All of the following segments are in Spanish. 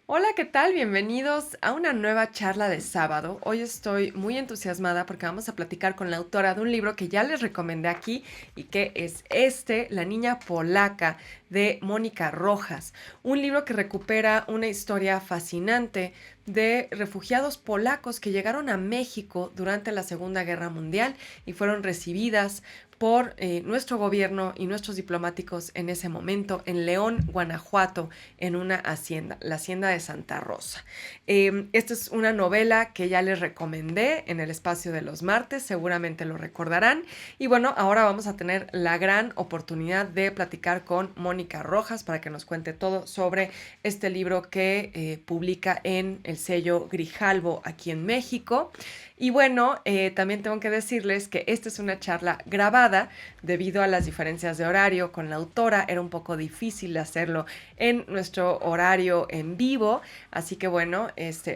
Hola, ¿qué tal? Bienvenidos a una nueva charla de sábado. Hoy estoy muy entusiasmada porque vamos a platicar con la autora de un libro que ya les recomendé aquí y que es La niña polaca de Mónica Rojas. Un libro que recupera una historia fascinante de refugiados polacos que llegaron a México durante la Segunda Guerra Mundial y fueron recibidas por nuestro gobierno y nuestros diplomáticos en ese momento en León, Guanajuato, en una hacienda, la hacienda de Santa Rosa. Esta es una novela que ya les recomendé en el espacio de los martes, seguramente lo recordarán. Y bueno, ahora vamos a tener la gran oportunidad de platicar con Mónica Rojas para que nos cuente todo sobre este libro que publica en el sello Grijalbo aquí en México. Y bueno, también tengo que decirles que esta es una charla grabada debido a las diferencias de horario con la autora. Era un poco difícil hacerlo en nuestro horario en vivo, así que bueno,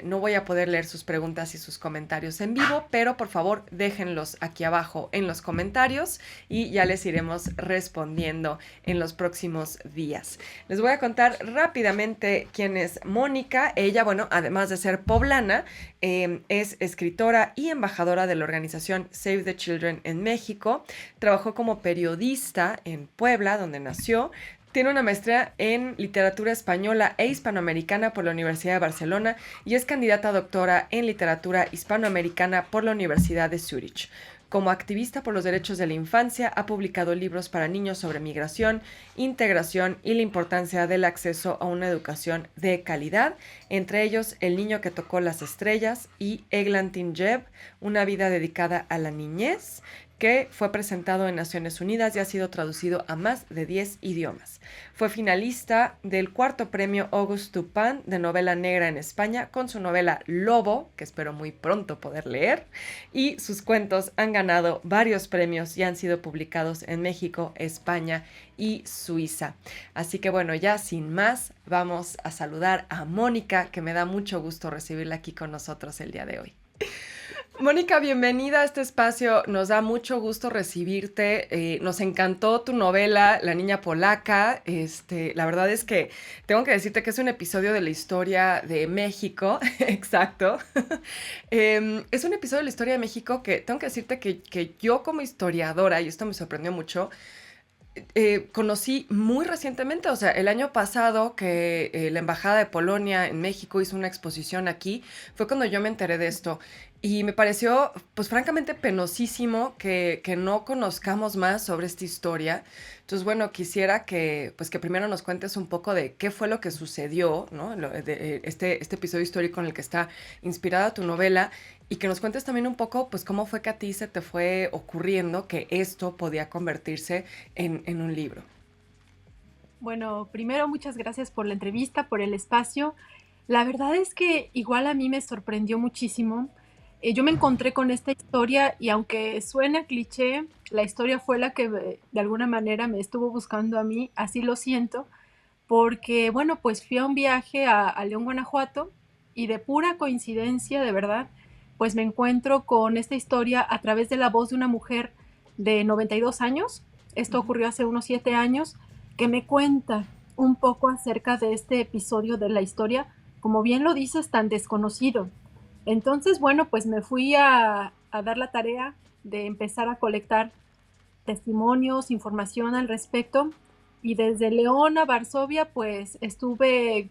no voy a poder leer sus preguntas y sus comentarios en vivo, pero por favor déjenlos aquí abajo en los comentarios y ya les iremos respondiendo en los próximos días. Les voy a contar rápidamente quién es Mónica. Ella, bueno, además de ser poblana, es escritora y embajadora de la organización Save the Children en México. Trabajó como periodista en Puebla, donde nació. Tiene una maestría en literatura española e hispanoamericana por la Universidad de Barcelona y es candidata a doctora en literatura hispanoamericana por la Universidad de Zúrich. Como activista por los derechos de la infancia, ha publicado libros para niños sobre migración, integración y la importancia del acceso a una educación de calidad, entre ellos El niño que tocó las estrellas y Eglantin Jeb, una vida dedicada a la niñez, que fue presentado en Naciones Unidas y ha sido traducido a más de 10 idiomas. Fue finalista del cuarto premio Auguste Dupin de novela negra en España con su novela Lobo, que espero muy pronto poder leer, y sus cuentos han ganado varios premios y han sido publicados en México, España y Suiza. Así que bueno, ya sin más, vamos a saludar a Mónica, que me da mucho gusto recibirla aquí con nosotros el día de hoy. Mónica, bienvenida a este espacio. Nos da mucho gusto recibirte. Nos encantó tu novela, La niña polaca. La verdad es que tengo que decirte que es un episodio de la historia de México. Exacto. Es un episodio de la historia de México que tengo que decirte que yo como historiadora, y esto me sorprendió mucho, conocí muy recientemente, o sea, el año pasado que la Embajada de Polonia en México hizo una exposición aquí, fue cuando yo me enteré de esto. Y me pareció, pues francamente, penosísimo que no conozcamos más sobre esta historia. Entonces, bueno, quisiera pues, que primero nos cuentes un poco de qué fue lo que sucedió, ¿no? Este episodio histórico en el que está inspirada tu novela y que nos cuentes también un poco, pues, cómo fue que a ti se te fue ocurriendo que esto podía convertirse en un libro. Bueno, primero muchas gracias por la entrevista, por el espacio. La verdad es que igual a mí me sorprendió muchísimo. Yo me encontré con esta historia y aunque suena cliché, la historia fue la que de alguna manera me estuvo buscando a mí, así lo siento, porque bueno, pues fui a un viaje a León, Guanajuato y de pura coincidencia, de verdad, pues me encuentro con esta historia a través de la voz de una mujer de 92 años. Esto Ujú. ocurrió hace unos 7 años, que me cuenta un poco acerca de este episodio de la historia, como bien lo dices, tan desconocido. Entonces, bueno, pues me fui a dar la tarea de empezar a colectar testimonios, información al respecto. Y desde León a Varsovia, pues estuve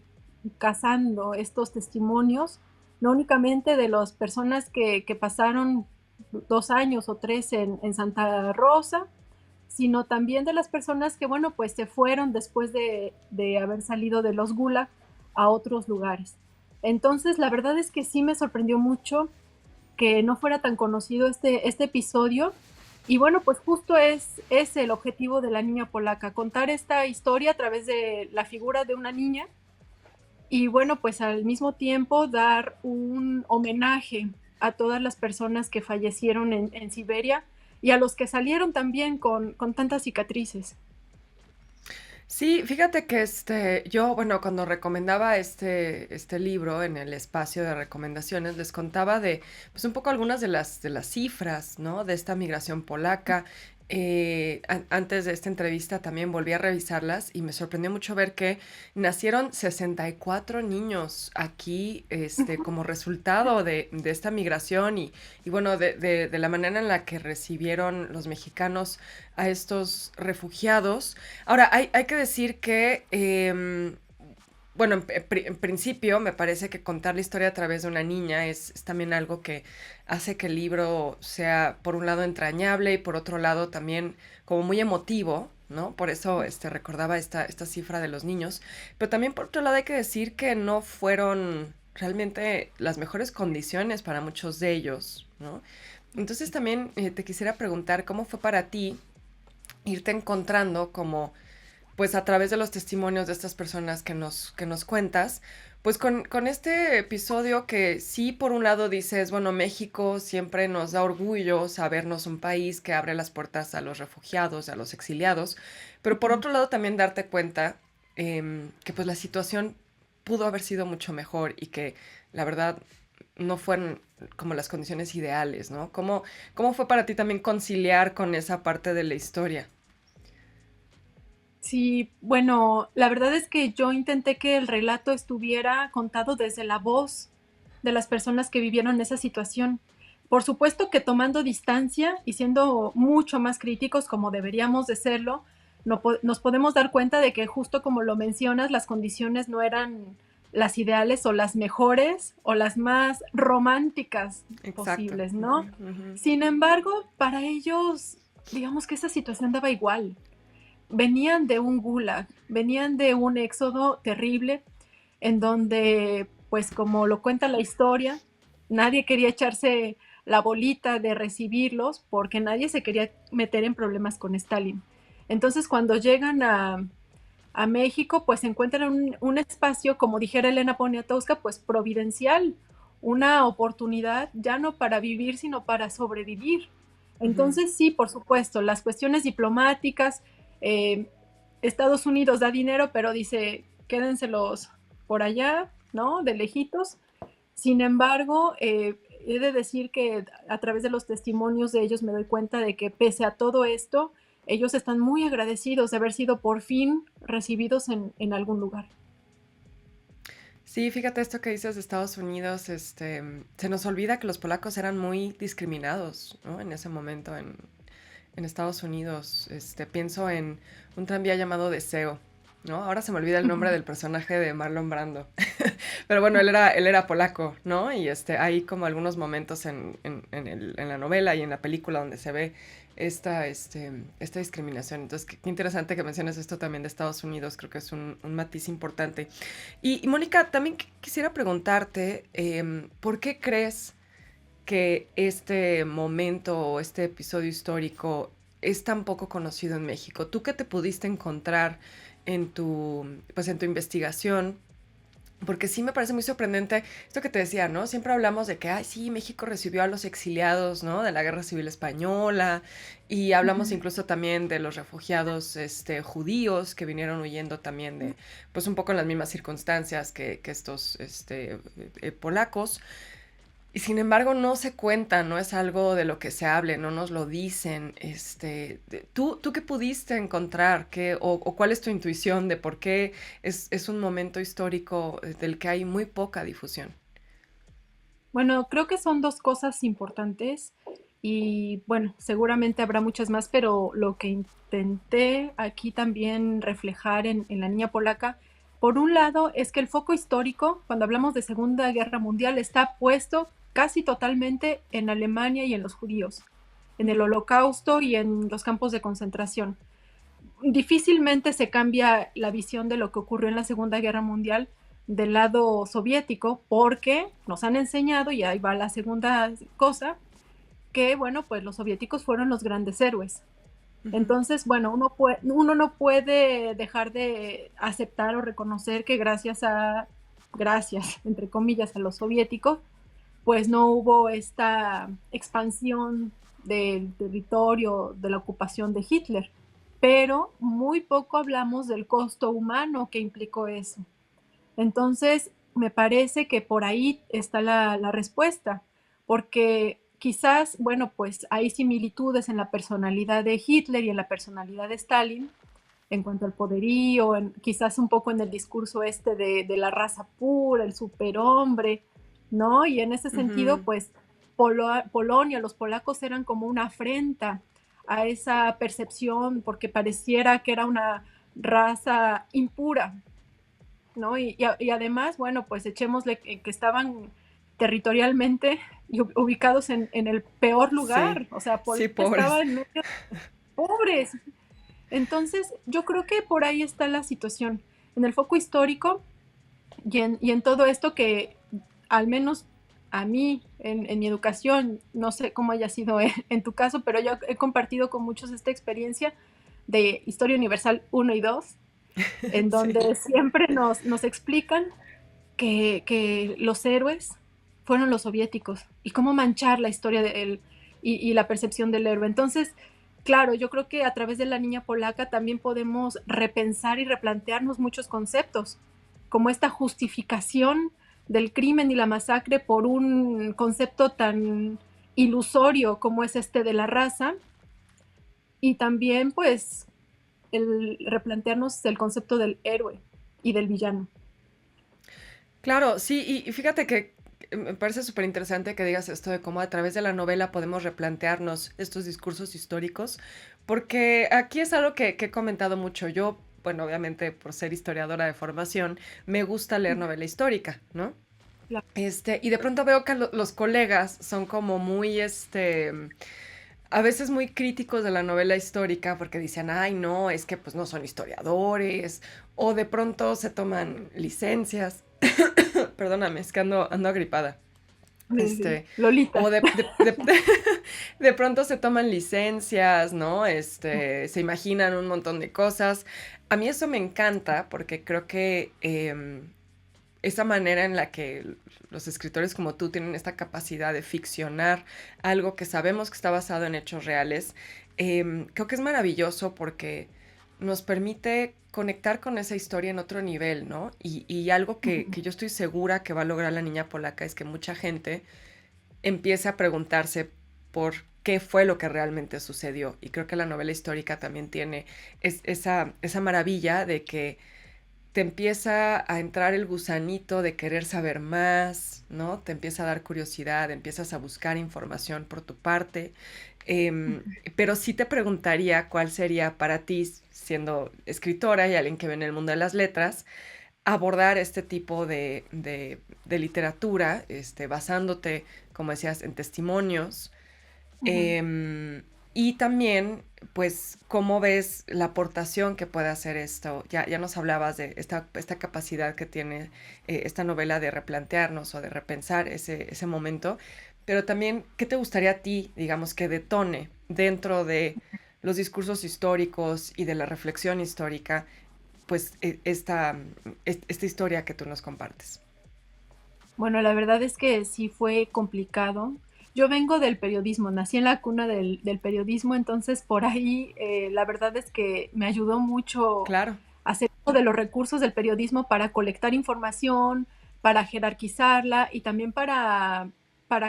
cazando estos testimonios, no únicamente de las personas que pasaron 2 años o 3 en Santa Rosa, sino también de las personas que, bueno, pues se fueron después de haber salido de los Gulag a otros lugares. Entonces, la verdad es que sí me sorprendió mucho que no fuera tan conocido este episodio. Y bueno, pues justo es el objetivo de La niña polaca, contar esta historia a través de la figura de una niña y bueno, pues al mismo tiempo dar un homenaje a todas las personas que fallecieron en Siberia y a los que salieron también con tantas cicatrices. Sí, fíjate que yo, bueno, cuando recomendaba este libro en el espacio de recomendaciones, les contaba de, pues un poco algunas de las cifras, ¿no? De esta migración polaca. antes de esta entrevista también volví a revisarlas y me sorprendió mucho ver que nacieron 64 niños aquí como resultado de esta migración y bueno, de la manera en la que recibieron los mexicanos a estos refugiados. Ahora, hay que decir que bueno, en principio me parece que contar la historia a través de una niña es también algo que hace que el libro sea, por un lado, entrañable y por otro lado también como muy emotivo, ¿no? Por eso recordaba esta cifra de los niños. Pero también por otro lado hay que decir que no fueron realmente las mejores condiciones para muchos de ellos, ¿no? Entonces también te quisiera preguntar cómo fue para ti irte encontrando como pues a través de los testimonios de estas personas que nos cuentas, pues con este episodio que sí, por un lado dices, bueno, México siempre nos da orgullo sabernos un país que abre las puertas a los refugiados, a los exiliados, pero por Ujú. otro lado también darte cuenta que pues la situación pudo haber sido mucho mejor y que la verdad no fueron como las condiciones ideales, ¿no? ¿Cómo fue para ti también conciliar con esa parte de la historia? Sí, bueno, la verdad es que yo intenté que el relato estuviera contado desde la voz de las personas que vivieron esa situación. Por supuesto que tomando distancia y siendo mucho más críticos como deberíamos de serlo, nos podemos dar cuenta de que justo como lo mencionas, las condiciones no eran las ideales o las mejores o las más románticas Exacto. posibles, ¿no? Ujú, ujú. Sin embargo, para ellos, digamos que esa situación daba igual. Venían de un gulag, venían de un éxodo terrible en donde, pues como lo cuenta la historia, nadie quería echarse la bolita de recibirlos porque nadie se quería meter en problemas con Stalin. Entonces, cuando llegan a México, pues encuentran un espacio, como dijera Elena Poniatowska, pues providencial, una oportunidad ya no para vivir, sino para sobrevivir. Ujú. Entonces, sí, por supuesto, las cuestiones diplomáticas, eh, Estados Unidos da dinero, pero dice, quédenselos por allá, ¿no? De lejitos. Sin embargo, he de decir que a través de los testimonios de ellos me doy cuenta de que pese a todo esto, ellos están muy agradecidos de haber sido por fin recibidos en algún lugar. Sí, fíjate esto que dices de Estados Unidos, se nos olvida que los polacos eran muy discriminados, ¿no? En ese momento en Estados Unidos. Pienso en un tranvía llamado Deseo, ¿no? Ahora se me olvida el nombre del personaje de Marlon Brando. Pero bueno, él era polaco, ¿no? Y hay como algunos momentos en la novela y en la película donde se ve esta discriminación. Entonces, qué interesante que menciones esto también de Estados Unidos, creo que es un matiz importante. Y Mónica, también quisiera preguntarte, ¿por qué crees que este momento o este episodio histórico es tan poco conocido en México? ¿Tú qué te pudiste encontrar pues en tu investigación? Porque sí me parece muy sorprendente esto que te decía, ¿no? Siempre hablamos de que, ay, sí, México recibió a los exiliados, ¿no? De la Guerra Civil Española. Y hablamos incluso también de los refugiados, judíos que vinieron huyendo también de, pues un poco en las mismas circunstancias que estos, polacos. Y sin embargo no se cuenta, no es algo de lo que se hable, no nos lo dicen. ¿Tú qué pudiste encontrar? O cuál es tu intuición de por qué es un momento histórico del que hay muy poca difusión? Bueno, creo que son dos cosas importantes y bueno, seguramente habrá muchas más, pero lo que intenté aquí también reflejar en La Niña Polaca, por un lado, es que el foco histórico, cuando hablamos de Segunda Guerra Mundial, está puesto casi totalmente en Alemania y en los judíos, en el Ujú. Holocausto y en los campos de concentración. Difícilmente se cambia la visión de lo que ocurrió en la Segunda Guerra Mundial del lado soviético porque nos han enseñado, y ahí va la segunda cosa, que bueno, pues los soviéticos fueron los grandes héroes. Ujú. Entonces, bueno, uno no puede dejar de aceptar o reconocer que gracias, entre comillas, a los soviéticos, pues no hubo esta expansión del territorio, de la ocupación de Hitler. Pero muy poco hablamos del costo humano que implicó eso. Entonces, me parece que por ahí está la respuesta, porque quizás, bueno, pues hay similitudes en la personalidad de Hitler y en la personalidad de Stalin en cuanto al poderío, quizás un poco en el discurso este de la raza pura, el superhombre, ¿no? Y en ese sentido, Ujú. pues Polonia, los polacos eran como una afrenta a esa percepción porque pareciera que era una raza impura, ¿no? Y además, bueno, pues echémosle que estaban territorialmente ubicados en el peor Sí, lugar, o sea, Polonia sí, pobres. estaba en medio de pobres. Entonces, yo creo que por ahí está la situación, en el foco histórico y en todo esto que al menos a mí, en mi educación, no sé cómo haya sido en tu caso, pero yo he compartido con muchos esta experiencia de Historia Universal 1 y 2, en Sí. donde siempre nos explican que los héroes fueron los soviéticos y cómo manchar la historia de él y la percepción del héroe. Entonces, claro, yo creo que a través de la niña polaca también podemos repensar y replantearnos muchos conceptos, como esta justificación del crimen y la masacre por un concepto tan ilusorio como es este de la raza, y también pues el replantearnos el concepto del héroe y del villano. Claro, sí, y fíjate que me parece súper interesante que digas esto de cómo a través de la novela podemos replantearnos estos discursos históricos, porque aquí es algo que he comentado mucho. Yo, bueno, obviamente por ser historiadora de formación, me gusta leer novela histórica, ¿no? Claro. Y de pronto veo que los colegas son como muy, a veces muy críticos de la novela histórica porque dicen, ay, no, es que pues no son historiadores, o de pronto se toman licencias. Perdóname, es que ando agripada. Lolita. O de pronto se toman licencias, ¿no? Se imaginan un montón de cosas. A mí eso me encanta porque creo que esa manera en la que los escritores como tú tienen esta capacidad de ficcionar algo que sabemos que está basado en hechos reales, creo que es maravilloso porque nos permite conectar con esa historia en otro nivel, ¿no? Y algo que yo estoy segura que va a lograr la niña polaca es que mucha gente empiece a preguntarse por qué fue lo que realmente sucedió. Y creo que la novela histórica también tiene esa maravilla de que te empieza a entrar el gusanito de querer saber más, ¿no? Te empieza a dar curiosidad, empiezas a buscar información por tu parte. Pero sí te preguntaría cuál sería para ti, siendo escritora y alguien que ve en el mundo de las letras, abordar este tipo de literatura, basándote, como decías, en testimonios, Ujú. eh, y también, pues, cómo ves la aportación que puede hacer esto. Ya nos hablabas de esta capacidad que tiene esta novela de replantearnos o de repensar ese momento, pero también, ¿qué te gustaría a ti, digamos, que detone dentro de los discursos históricos y de la reflexión histórica, pues, esta historia que tú nos compartes? Bueno, la verdad es que sí fue complicado. Yo vengo del periodismo, nací en la cuna del periodismo, entonces por ahí la verdad es que me ayudó mucho Claro. hacer uso de los recursos del periodismo para colectar información, para jerarquizarla y también para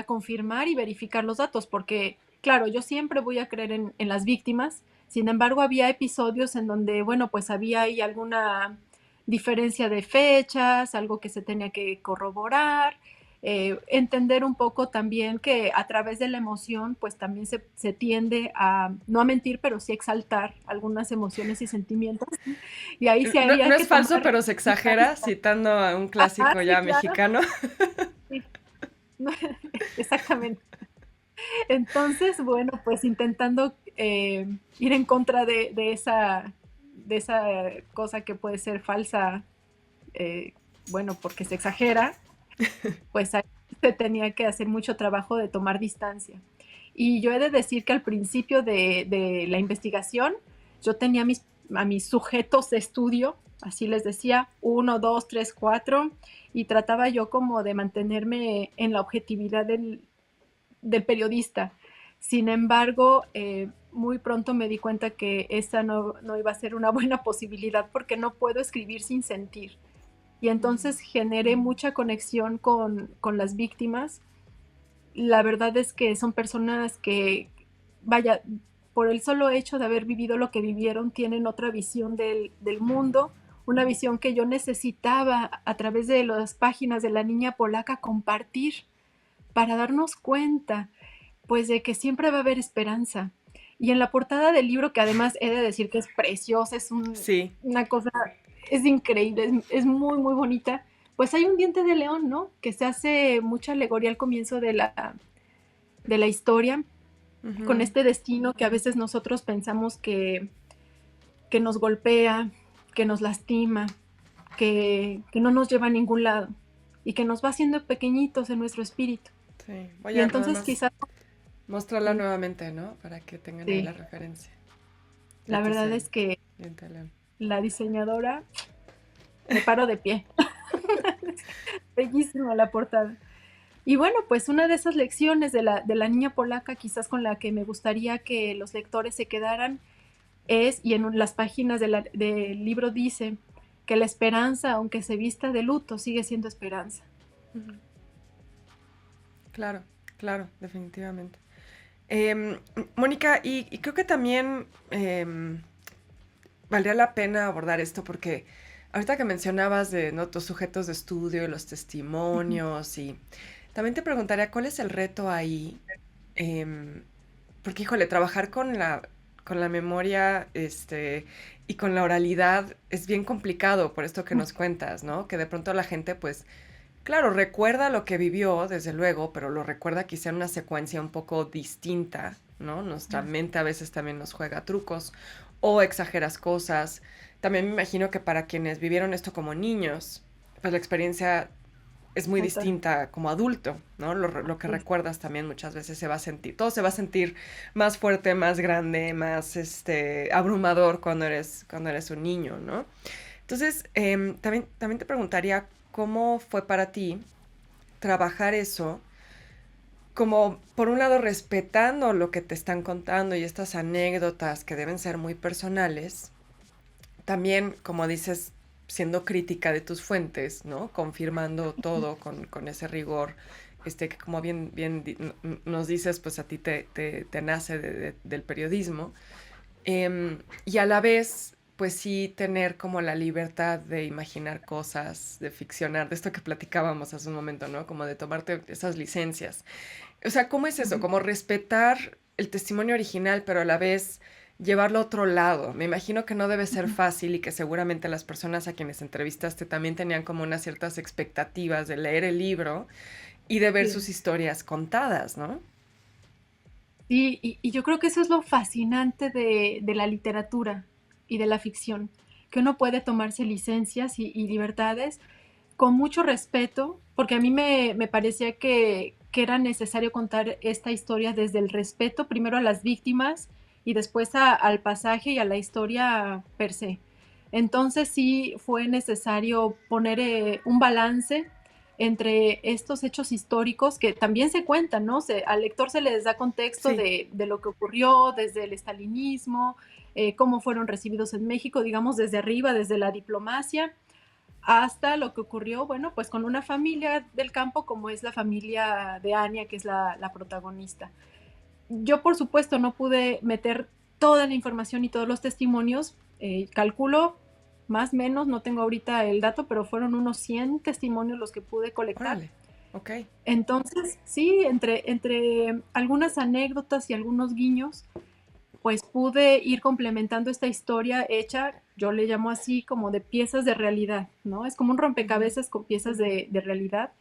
confirmar y verificar los datos, porque claro, yo siempre voy a creer en las víctimas, sin embargo había episodios en donde, bueno, pues había ahí alguna diferencia de fechas, algo que se tenía que corroborar, entender un poco también que a través de la emoción, pues también se tiende a, no a mentir, pero sí a exaltar algunas emociones y sentimientos. Y ahí sí No, había no que es falso, tomar pero se exagera, distancia. citando a un Ajá, clásico sí, ya claro, mexicano. sí, exactamente. Entonces, bueno, pues intentando ir en contra de esa cosa que puede ser falsa, bueno, porque se exagera, pues ahí se tenía que hacer mucho trabajo de tomar distancia. Y yo he de decir que al principio de la investigación, yo tenía a mis sujetos de estudio, así les decía, uno, dos, tres, cuatro, y trataba yo como de mantenerme en la objetividad del periodista. Sin embargo, muy pronto me di cuenta que esa no iba a ser una buena posibilidad porque no puedo escribir sin sentir. Y entonces generé mucha conexión con las víctimas La verdad es que son personas que, vaya, por el solo hecho de haber vivido lo que vivieron, tienen otra visión del mundo, una visión que yo necesitaba a través de las páginas de la niña polaca compartir para darnos cuenta, pues, de que siempre va a haber esperanza. Y en la portada del libro, que además he de decir que es preciosa, Sí. una cosa, es increíble, es muy, muy bonita, pues hay un diente de león, ¿no? Que se hace mucha alegoría al comienzo de la historia, con Ujú. este destino que a veces nosotros pensamos que nos golpea, que nos lastima, que no nos lleva a ningún lado y que nos va haciendo pequeñitos en nuestro espíritu. Sí. Voy Y a nada entonces más quizás, mostrarla sí, nuevamente, ¿no? Para que tengan ahí la sí, referencia. la Este es verdad el es que diente de león. la diseñadora, me paro de pie. Bellísima la portada. Y bueno, pues una de esas lecciones de la niña polaca, quizás con la que me gustaría que los lectores se quedaran, es, y en las páginas del libro dice, que la esperanza, aunque se vista de luto, sigue siendo esperanza. Ujú. Claro, claro, definitivamente. Mónica, y creo que también valdría la pena abordar esto porque ahorita que mencionabas de, ¿no?, tus sujetos de estudio, los Ujú. testimonios, y también te preguntaría cuál es el reto ahí. Em, Porque, híjole, trabajar con la memoria, y con la oralidad es bien complicado por esto que nos cuentas, ¿no? Que de pronto la gente, pues, claro, recuerda lo que vivió, desde luego, pero lo recuerda quizá en una secuencia un poco distinta, ¿no? Nuestra mente a veces también nos juega trucos o exageras cosas. También me imagino que para quienes vivieron esto como niños, pues la experiencia es muy Total. distinta como adulto, ¿no? Lo que Sí. recuerdas también muchas veces se va a sentir, todo se va a sentir más fuerte, más grande, más abrumador cuando eres un niño, ¿no? Entonces, también te preguntaría cómo fue para ti trabajar eso, como por un lado respetando lo que te están contando y estas anécdotas que deben ser muy personales, también, como dices, siendo crítica de tus fuentes, ¿no? Confirmando todo con ese rigor, que como nos dices, pues a ti te nace del periodismo. Y a la vez, pues sí tener como la libertad de imaginar cosas, de ficcionar, de esto que platicábamos hace un momento, ¿no? Como de tomarte esas licencias. O sea, ¿cómo es eso? Ujú. Como respetar el testimonio original, pero a la vez llevarlo a otro lado. Me imagino que no debe ser Ujú. fácil y que seguramente las personas a quienes entrevistaste también tenían como unas ciertas expectativas de leer el libro y de ver Sí. sus historias contadas, ¿no? Sí, y yo creo que eso es lo fascinante de la literatura y de la ficción, que uno puede tomarse licencias y libertades con mucho respeto, porque a mí me parecía que era necesario contar esta historia desde el respeto, primero a las víctimas y después al pasaje y a la historia per se. Entonces sí fue necesario poner un balance entre estos hechos históricos que también se cuentan, ¿no? Al lector se les da contexto Sí, de lo que ocurrió desde el estalinismo, cómo fueron recibidos en México, digamos, desde arriba, desde la diplomacia, hasta lo que ocurrió, bueno, pues con una familia del campo como es la familia de Anya, que es la protagonista. Yo, por supuesto, no pude meter toda la información y todos los testimonios. Calculo, más o menos, no tengo ahorita el dato, pero fueron unos 100 testimonios los que pude colectar. órale, ok. Entonces, sí, entre algunas anécdotas y algunos guiños, pues pude ir complementando esta historia hecha, yo le llamo así, como de piezas de realidad, ¿no? Es como un Ujú. rompecabezas con piezas de realidad.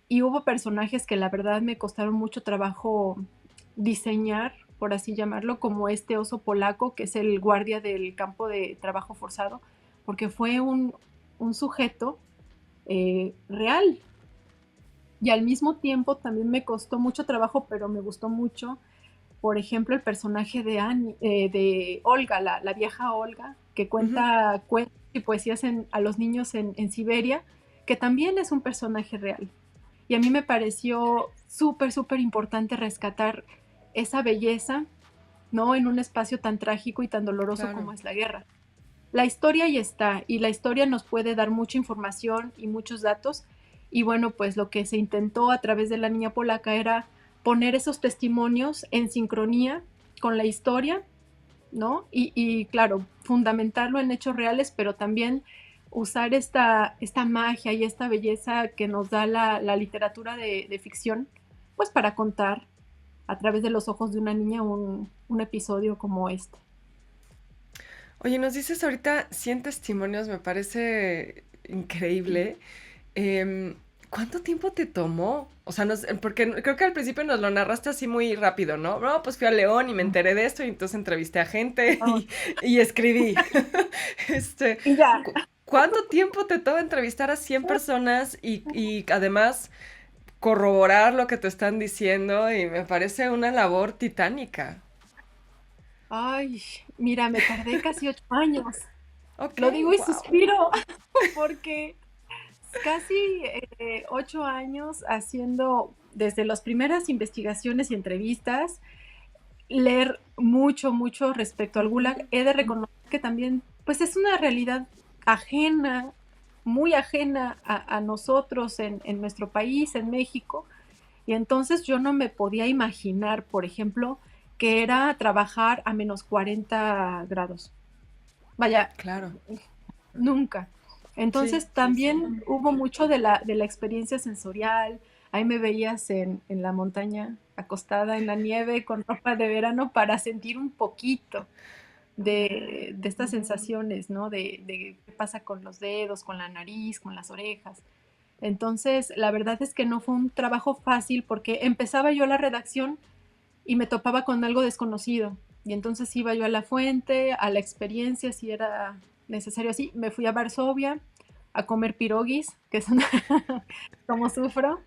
Y hubo personajes que la verdad me costaron mucho trabajo diseñar, por así llamarlo, como este oso polaco, que es el guardia del campo de trabajo forzado, porque fue un sujeto real. Y al mismo tiempo también me costó mucho trabajo, pero me gustó mucho, por ejemplo, el personaje de Olga, la vieja Olga, que Ujú. cuenta cuentos y poesías a los niños en Siberia, que también es un personaje real. Y a mí me pareció súper, súper importante rescatar esa belleza, ¿no? En un espacio tan trágico y tan doloroso como Claro. es la guerra. La historia ahí está, y la historia nos puede dar mucha información y muchos datos. Y bueno, pues lo que se intentó a través de la niña polaca era poner esos testimonios en sincronía con la historia, ¿no? Y claro, fundamentarlo en hechos reales, pero también usar esta magia y esta belleza que nos da la literatura de ficción, pues para contar a través de los ojos de una niña un episodio como este. Oye, nos dices ahorita 100 testimonios, me parece increíble. Em, ¿Cuánto tiempo te tomó? O sea, porque creo que al principio nos lo narraste así muy rápido, ¿no? No, pues fui a León y me enteré de esto y entonces entrevisté a gente Oh, y escribí. y ya. ¿Cuánto tiempo te toma entrevistar a 100 personas y además corroborar lo que te están diciendo? Y me parece una labor titánica. Ay, mira, me tardé casi 8 años. Ok, Lo digo y wow. suspiro porque casi 8 años haciendo desde las primeras investigaciones y entrevistas, leer mucho, mucho respecto al Gulag. He de reconocer que también, pues es una realidad ajena, muy ajena a nosotros en nuestro país, en México. Y entonces yo no me podía imaginar, por ejemplo, que era trabajar a -40 grados. Vaya, Claro. nunca. Sí, Entonces sí, sí. también hubo mucho de la experiencia sensorial. Ahí me veías en la montaña, acostada en la nieve con ropa de verano para sentir un poquito de estas sensaciones, ¿no? De qué pasa con los dedos, con la nariz, con las orejas. Entonces, la verdad es que no fue un trabajo fácil porque empezaba yo la redacción y me topaba con algo desconocido. Y entonces iba yo a la fuente, a la experiencia, si era necesario así. Me fui a Varsovia a comer pirogis, que es una, como sufro,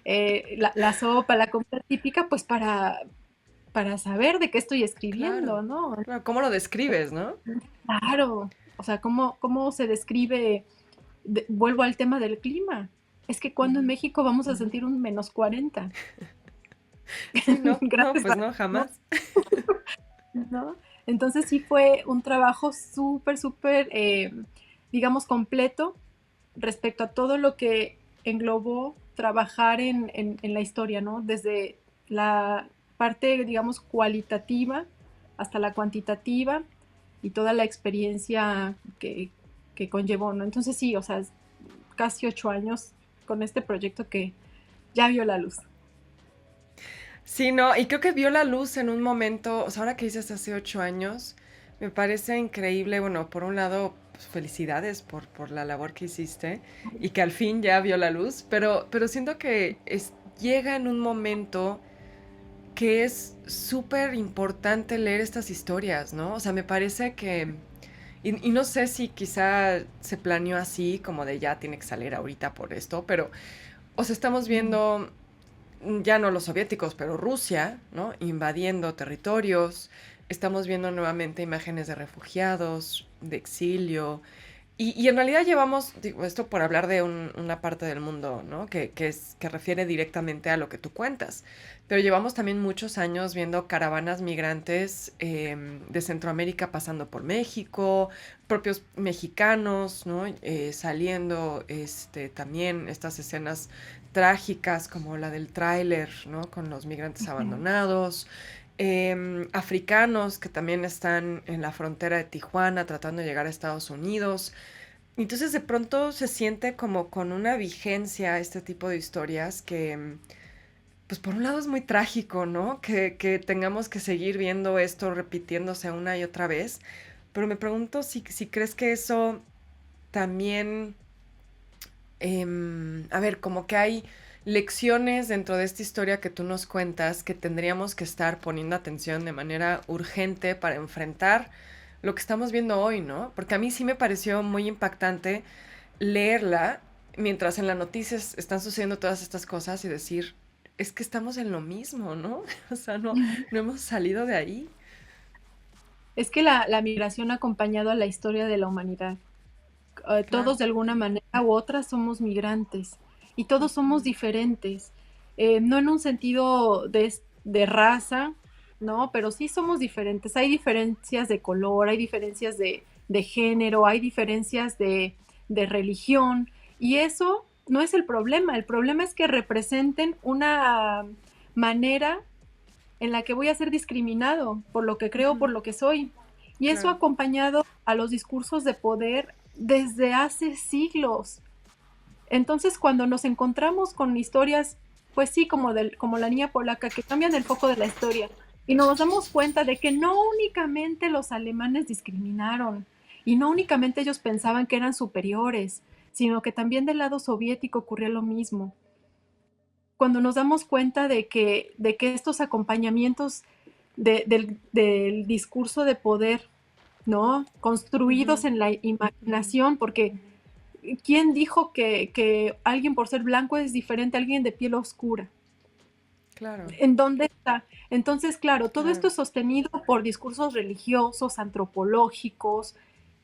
la sopa, la comida típica, pues para saber de qué estoy Claro. escribiendo, ¿no? Claro, ¿cómo lo describes, no? Claro, o sea, ¿cómo se describe? Vuelvo al tema del clima. Es que cuando en Ujú. México vamos a sentir un -40 Sí, no, no, gracias pues a no, Dios, jamás. ¿no? Entonces sí fue un trabajo súper, súper, digamos, completo respecto a todo lo que englobó trabajar en la historia, ¿no? Desde la parte, digamos, cualitativa hasta la cuantitativa y toda la experiencia que conllevó, ¿no? Entonces sí, o sea, casi 8 años con este proyecto que ya vio la luz. Sí, no, y creo que vio la luz en un momento, o sea, ahora que dices hace 8 años, me parece increíble, bueno, por un lado, pues, felicidades por la labor que hiciste y que al fin ya vio la luz, pero siento que llega en un momento que es súper importante leer estas historias, ¿no? O sea, me parece que, y no sé si quizá se planeó así, como de ya tiene que salir ahorita por esto, pero, o sea, estamos viendo ya no los soviéticos, pero Rusia, ¿no? Invadiendo territorios. Estamos viendo nuevamente imágenes de refugiados, de exilio. Y en realidad llevamos, digo, esto por hablar de una parte del mundo, ¿no? Que refiere directamente a lo que tú cuentas. Pero llevamos también muchos años viendo caravanas migrantes de Centroamérica pasando por México, propios mexicanos, ¿no? Saliendo también estas escenas trágicas como la del tráiler, ¿no? Con los migrantes Ujú. abandonados. Africanos que también están en la frontera de Tijuana tratando de llegar a Estados Unidos. Entonces de pronto se siente como con una vigencia este tipo de historias que, pues por un lado es muy trágico, ¿no? Que tengamos que seguir viendo esto repitiéndose una y otra vez, pero me pregunto si crees que eso también, a ver, como que hay lecciones dentro de esta historia que tú nos cuentas que tendríamos que estar poniendo atención de manera urgente para enfrentar lo que estamos viendo hoy, ¿no? Porque a mí sí me pareció muy impactante leerla mientras en las noticias están sucediendo todas estas cosas y decir, es que estamos en lo mismo, ¿no? O sea, no hemos salido de ahí. Es que la migración ha acompañado a la historia de la humanidad. Claro. Todos de alguna manera u otra somos migrantes y todos somos diferentes. No en un sentido de raza, ¿no? Pero sí somos diferentes. Hay diferencias de color, hay diferencias de género, hay diferencias de religión y eso no es el problema es que representen manera en la que voy a ser discriminado por lo que creo, por lo que soy. Y eso Claro. acompañado a los discursos de poder desde hace siglos. Entonces, cuando nos encontramos con historias, pues sí, como la niña polaca, que cambian el foco de la historia, y nos damos cuenta de que no únicamente los alemanes discriminaron, y no únicamente ellos pensaban que eran superiores, sino que también del lado soviético ocurrió lo mismo. Cuando nos damos cuenta de que estos acompañamientos del discurso de poder, ¿no? Construidos Ujú. en la imaginación, porque ¿quién dijo que alguien por ser blanco es diferente a alguien de piel oscura? Claro, ¿En dónde está? Entonces, claro, todo esto claro. es sostenido por discursos religiosos, antropológicos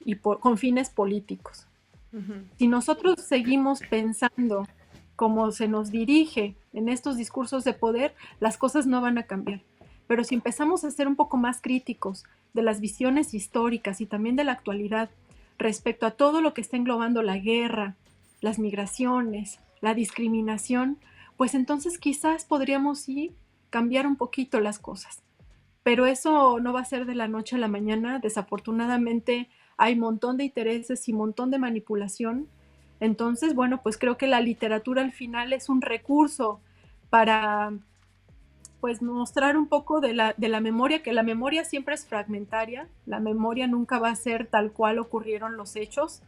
y con fines políticos. Ujú. Si nosotros seguimos pensando como se nos dirige en estos discursos de poder, las cosas no van a cambiar. Pero si empezamos a ser un poco más críticos de las visiones históricas y también de la actualidad respecto a todo lo que está englobando la guerra, las migraciones, la discriminación, pues entonces quizás podríamos sí cambiar un poquito las cosas. Pero eso no va a ser de la noche a la mañana. Desafortunadamente hay un montón de intereses y un montón de manipulación. Entonces, bueno, pues creo que la literatura al final es un recurso para pues mostrar un poco de la memoria, que la memoria siempre es fragmentaria, la memoria nunca va a ser tal cual ocurrieron los hechos,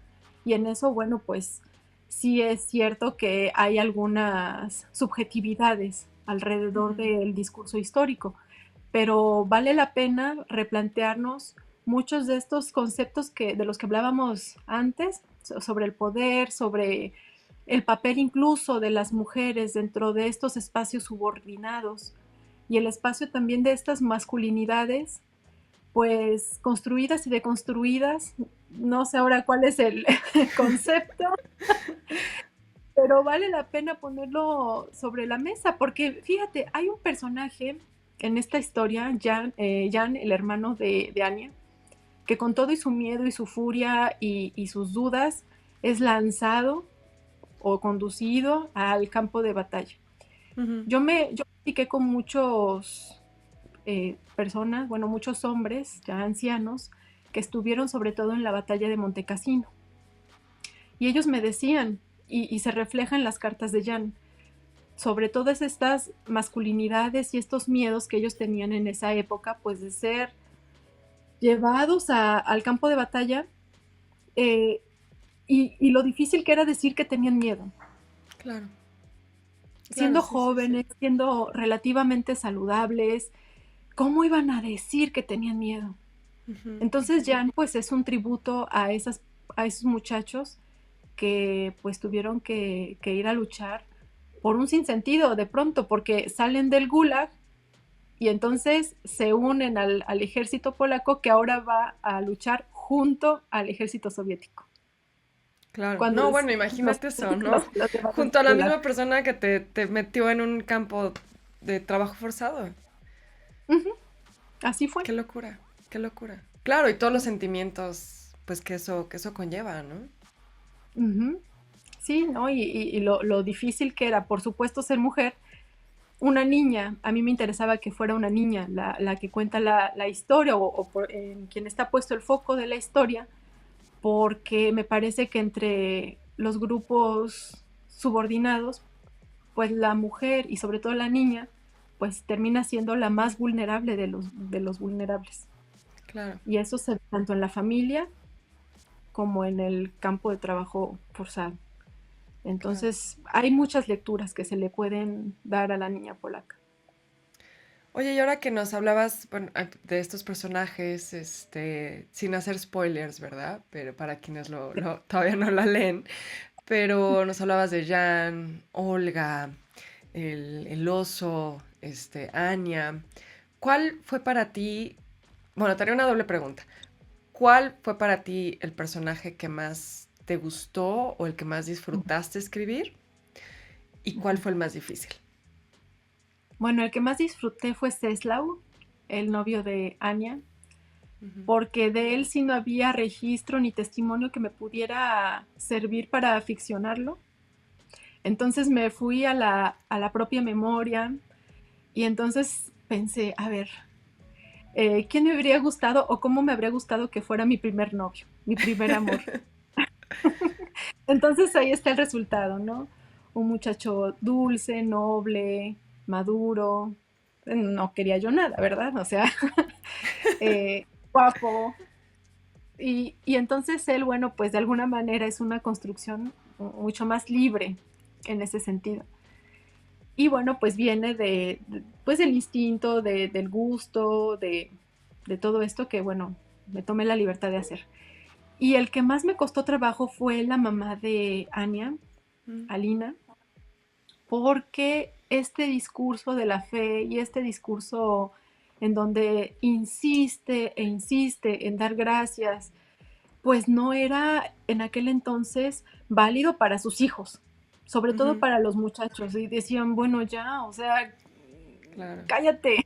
y en eso, bueno, pues sí es cierto que hay algunas subjetividades alrededor Ujú. del discurso histórico, pero vale la pena replantearnos muchos de estos conceptos de los que hablábamos antes, sobre el poder, sobre el papel incluso de las mujeres dentro de estos espacios subordinados y el espacio también de estas masculinidades, pues construidas y deconstruidas. No sé ahora cuál es el concepto, pero vale la pena ponerlo sobre la mesa, porque fíjate, hay un personaje en esta historia, Jan, el hermano de Anya, que con todo y su miedo y su furia y sus dudas es lanzado o conducido al campo de batalla. Ujú. Yo platiqué con muchos personas, bueno, muchos hombres ya ancianos que estuvieron sobre todo en la batalla de Montecassino. Y ellos me decían, y se refleja en las cartas de Jan, sobre todas estas masculinidades y estos miedos que ellos tenían en esa época, pues de ser llevados al campo de batalla eh, y lo difícil que era decir que tenían miedo. Claro, claro, Siendo sí, sí, sí. jóvenes, siendo relativamente saludables, ¿cómo iban a decir que tenían miedo? Ujú. Entonces Jan pues es un tributo a esos muchachos que pues tuvieron que ir a luchar por un sinsentido de pronto, porque salen del Gulag y entonces se unen al ejército polaco que ahora va a luchar junto al ejército soviético. Claro. Cuando No, los, bueno, los imagínate eso, soviéticos ¿no? los llevaron Junto a al la Gulag. misma persona que te metió en un campo de trabajo forzado. Ujú, así fue. Qué locura, qué locura. Claro, y todos los sentimientos, pues que eso conlleva, ¿no? Ujú. Sí, ¿no? Y lo difícil que era, por supuesto, ser mujer. Una niña, a mí me interesaba que fuera una niña la que cuenta la historia en quien está puesto el foco de la historia, porque me parece que entre los grupos subordinados, pues la mujer y sobre todo la niña, pues termina siendo la más vulnerable de los vulnerables. Claro, Y eso se ve tanto en la familia como en el campo de trabajo forzado. claro. Entonces, hay muchas lecturas que se le pueden dar a la niña polaca. Oye, y ahora que nos hablabas, bueno, de estos personajes, sin hacer spoilers, ¿verdad? Pero para quienes todavía no la leen, pero nos hablabas de Jan, Olga, el oso, Anya. ¿Cuál fue para ti? Bueno, te haré una doble pregunta. ¿Cuál fue para ti el personaje que más te gustó o el que más disfrutaste escribir? ¿Y cuál fue el más difícil? Bueno, el que más disfruté fue Ceslau, el novio de Anya, Ujú. porque de él sí no había registro ni testimonio que me pudiera servir para ficcionarlo. Entonces me fui a la propia memoria, Y entonces pensé, a ver, ¿quién me habría gustado o cómo me habría gustado que fuera mi primer novio, mi primer amor? Entonces ahí está el resultado, ¿no? Un muchacho dulce, noble, maduro. No quería yo nada, ¿verdad? O sea, guapo. Y entonces él, bueno, pues de alguna manera es una construcción mucho más libre en ese sentido. Y bueno, pues viene pues del instinto, del gusto, de todo esto que, bueno, me tomé la libertad de hacer. Y el que más me costó trabajo fue la mamá de Anya, Mm, Alina, porque este discurso de la fe y este discurso en donde insiste e insiste en dar gracias, pues no era en aquel entonces válido para sus hijos, sobre todo ujú, para los muchachos. Y decían, bueno, ya, o sea, claro, cállate,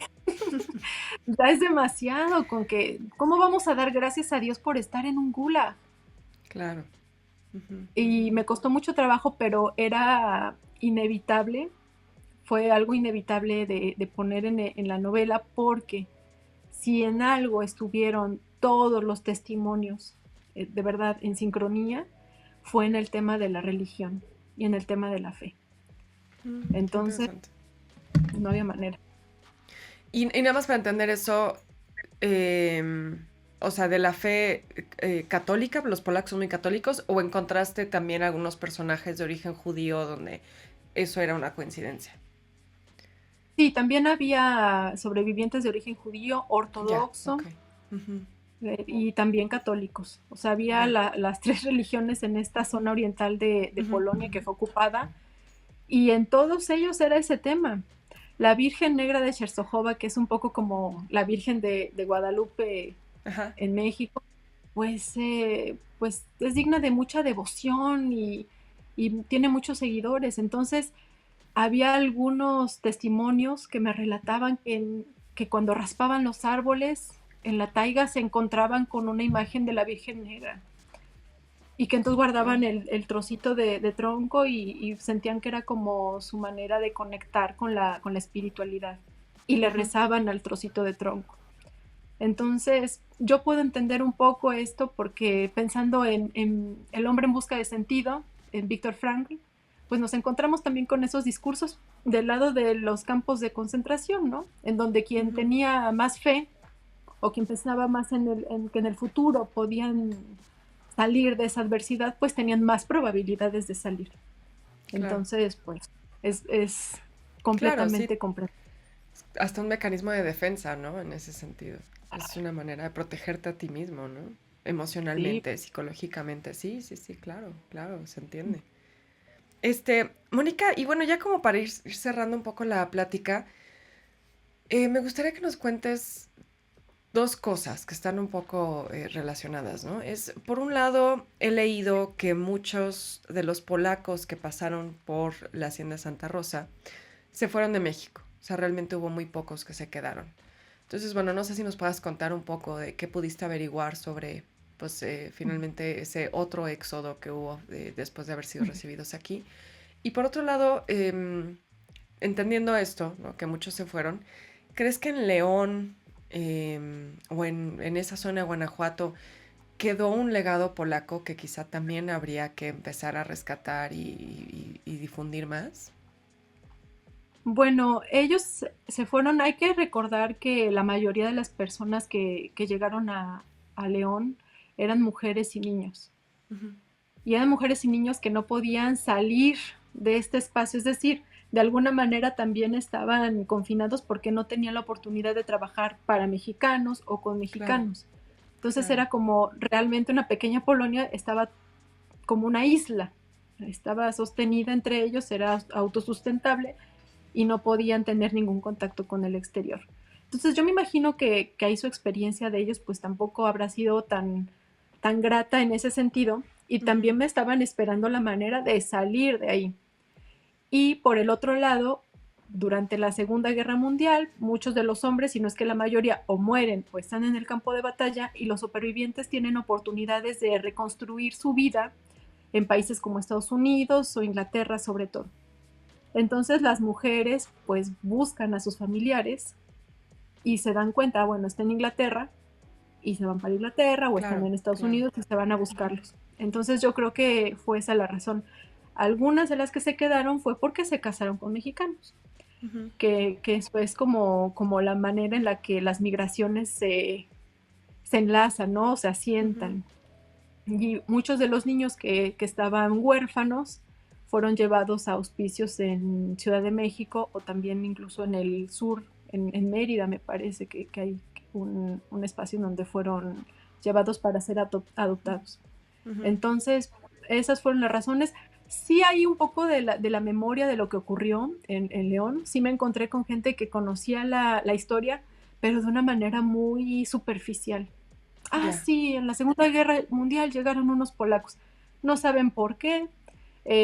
ya es demasiado con que, ¿cómo vamos a dar gracias a Dios por estar en un gulag? claro. Ujú, ujú, Y me costó mucho trabajo, pero era inevitable, fue algo inevitable de poner en la novela, porque si en algo estuvieron todos los testimonios de verdad en sincronía, fue en el tema de la religión y en el tema de la fe. qué Entonces, interesante. no había manera. Y nada más para entender eso, o sea, de la fe católica, los polacos son muy católicos, o encontraste también algunos personajes de origen judío donde eso era una coincidencia. Sí, también había sobrevivientes de origen judío, Ya, ok. ortodoxo, Ujú, y también católicos. O sea, había ya. las tres religiones en esta Ujú, zona oriental de ujú, Polonia que fue ocupada, y en todos ellos era ese tema. La Virgen Negra de Czerzojova, que es un poco como la Virgen de Guadalupe ajá, en México, pues es digna de mucha devoción y tiene muchos seguidores. Entonces, había algunos testimonios que me relataban que cuando raspaban los árboles en la taiga se encontraban con una imagen de la Virgen Negra y que entonces wow. guardaban el trocito de tronco y sentían que era como su manera de conectar con la espiritualidad y le Ujú, rezaban al trocito de tronco. Entonces, yo puedo entender un poco esto porque pensando en El hombre en busca de sentido, en Víctor Frankl, pues nos encontramos también con esos discursos del lado de los campos de concentración, ¿no? En donde quien ujú, tenía más fe o quien pensaba más en que en el futuro podían salir de esa adversidad, pues tenían más probabilidades de salir. claro. Entonces, pues es Claro, sí, completamente comprensible. hasta un mecanismo de defensa, ¿no? En ese sentido. Es una manera de protegerte a ti mismo, ¿no? Sí. Emocionalmente, psicológicamente. Sí, sí, sí, claro, claro, se entiende. Mónica, y bueno, ya como para ir cerrando un poco la plática, me gustaría que nos cuentes dos cosas que están un poco relacionadas, ¿no? Es, por un lado, he leído que muchos de los polacos que pasaron por la Hacienda Santa Rosa se fueron de México. O sea, realmente hubo muy pocos que se quedaron. Entonces, bueno, no sé si nos puedas contar un poco de qué pudiste averiguar sobre, pues, finalmente ese otro éxodo que hubo después de haber sido recibidos aquí. Y por otro lado, entendiendo esto, ¿no? Que muchos se fueron, ¿crees que en León o en esa zona de Guanajuato quedó un legado polaco que quizá también habría que empezar a rescatar y difundir más? Bueno, ellos se fueron, hay que recordar que la mayoría de las personas que llegaron a León eran mujeres y niños. Ujú, Y eran mujeres y niños que no podían salir de este espacio, es decir, de alguna manera también estaban confinados porque no tenían la oportunidad de trabajar para mexicanos o con claro, mexicanos. Entonces claro. era como realmente una pequeña Polonia, estaba como una isla, estaba sostenida entre ellos, era autosustentable y no podían tener ningún contacto con el exterior. Entonces yo me imagino que ahí su experiencia de ellos pues tampoco habrá sido tan grata en ese sentido y Ujú, también me estaban esperando la manera de salir de ahí. Y por el otro lado, durante la Segunda Guerra Mundial, muchos de los hombres, si no es que la mayoría, o mueren o están en el campo de batalla y los supervivientes tienen oportunidades de reconstruir su vida en países como Estados Unidos o Inglaterra sobre todo. Entonces las mujeres pues buscan a sus familiares y se dan cuenta, bueno, está en Inglaterra y se van para Inglaterra o están Claro, en Estados claro. Unidos y se van a buscarlos. Entonces yo creo que fue esa la razón. Algunas de las que se quedaron fue porque se casaron con mexicanos, Ujú, que eso es como la manera en la que las migraciones se enlazan, ¿no? O se ujú. asientan. Y muchos de los niños que estaban huérfanos fueron llevados a hospicios en Ciudad de México o también incluso en el sur, en Mérida me parece que hay un espacio en donde fueron llevados para ser adoptados. Ujú. Entonces, esas fueron las razones. Sí hay un poco de la memoria de lo que ocurrió en León. Sí me encontré con gente que conocía la historia, pero de una manera muy superficial. Ah, Ya, sí, en la Segunda Guerra Mundial llegaron unos polacos. No saben por qué,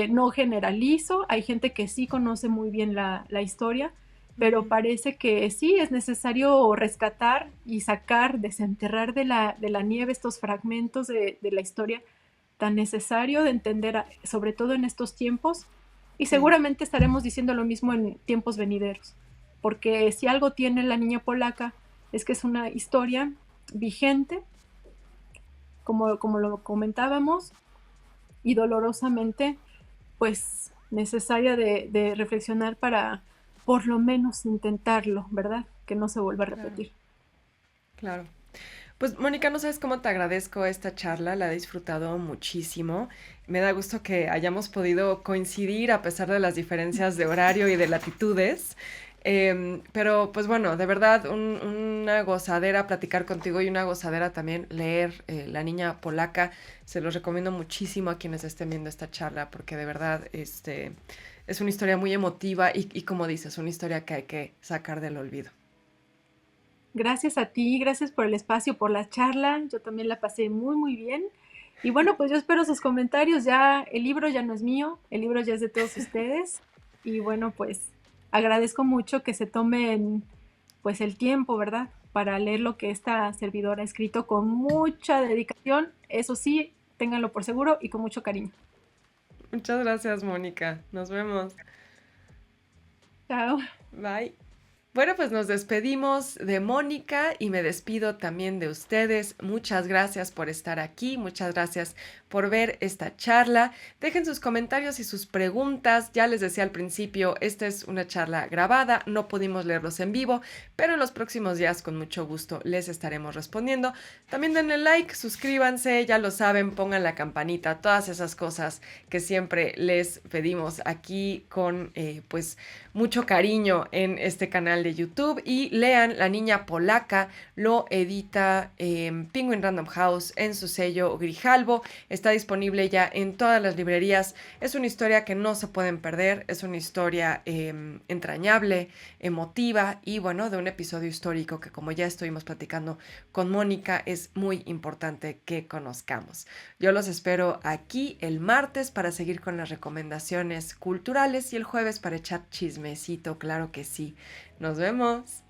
no generalizo, hay gente que sí conoce muy bien la historia, pero ujú, parece que sí es necesario rescatar y sacar, desenterrar de la nieve estos fragmentos de la historia tan necesario de entender, sobre todo en estos tiempos, y sí, seguramente estaremos diciendo lo mismo en tiempos venideros, porque si algo tiene la niña polaca es que es una historia vigente, como lo comentábamos, y dolorosamente, pues necesaria de reflexionar para por lo menos intentarlo, ¿verdad? Que no se vuelva a claro, repetir. claro. Pues Mónica, no sabes cómo te agradezco esta charla, la he disfrutado muchísimo. Me da gusto que hayamos podido coincidir a pesar de las diferencias de horario y de latitudes. Pero pues bueno, de verdad una gozadera platicar contigo y una gozadera también leer La Niña Polaca. Se los recomiendo muchísimo a quienes estén viendo esta charla porque de verdad es una historia muy emotiva y como dices, una historia que hay que sacar del olvido. Gracias a ti, gracias por el espacio, por la charla. Yo también la pasé muy, muy bien. Y bueno, pues yo espero sus comentarios. Ya el libro ya no es mío, el libro ya es de todos ustedes. Y bueno, pues agradezco mucho que se tomen pues el tiempo, ¿verdad? Para leer lo que esta servidora ha escrito con mucha dedicación. Eso sí, ténganlo por seguro y con mucho cariño. Muchas gracias, Mónica. Nos vemos. Chao. Bye. Bueno, pues nos despedimos de Mónica y me despido también de ustedes. Muchas gracias por estar aquí, muchas gracias por ver esta charla. Dejen sus comentarios y sus preguntas. Ya les decía al principio, esta es una charla grabada, no pudimos leerlos en vivo, pero en los próximos días con mucho gusto les estaremos respondiendo. También denle like, suscríbanse, ya lo saben, pongan la campanita, todas esas cosas que siempre les pedimos aquí con pues mucho cariño en este canal de YouTube y lean La Niña Polaca, lo edita Penguin Random House en su sello Grijalbo, está disponible ya en todas las librerías, es una historia que no se pueden perder, es una historia entrañable, emotiva y bueno, de un episodio histórico que como ya estuvimos platicando con Mónica es muy importante que conozcamos. Yo los espero aquí el martes para seguir con las recomendaciones culturales y el jueves para echar chismecito, claro que sí. Nos vemos.